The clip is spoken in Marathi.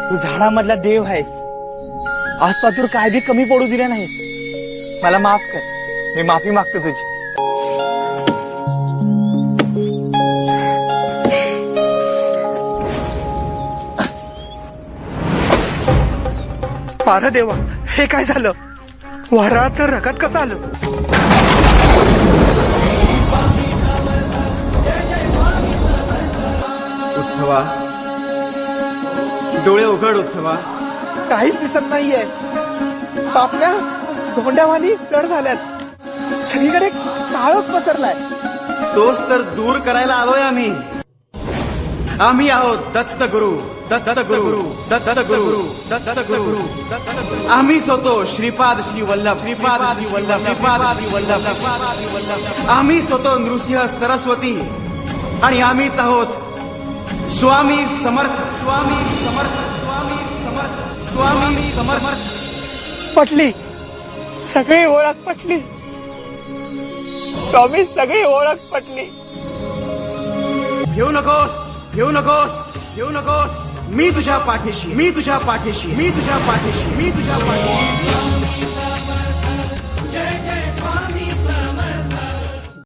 तू झाडामधला देव आहेस। आजपासून काय बी कमी पडू दिलं नाहीस। मला माफ कर, मी माफी मागतो तुझी। अरे देवा, हे काय झालं? वाराळ तर रगत कसं आलं? उद्धवा, डोळे उघड उद्धवा। काहीच दिसत नाहीये। पापण्या धोंड्यावानी जड झाल्यात। सगळीकडे काळोख पसरलाय। तोच तर दूर करायला आलोय आम्ही। आम्ही आहोत दत्तगुरु, दत्तगुरु, दत्तगुरु, दत्तगुरु। आम्हीच होतो श्रीपाद श्री वल्लभ, श्रीपाद श्री वल्लभ, श्रीपाद श्री वल्लभ। आम्हीच होतो नृसिंह सरस्वती आणि आम्हीच आहोत स्वामी समर्थ, स्वामी समर्थ, स्वामी समर्थ, स्वामी समर्थ। पटली, सगळी ओळख पटली। स्वामी, सगळी ओळख पटली। घेऊ नकोस, घेऊ नकोस, घेऊ नकोस। मी तुझ्या पाठीशी, मी तुझ्या पाठीशी, मी तुझ्या पाठीशी, मी तुझ्या पाठीशी।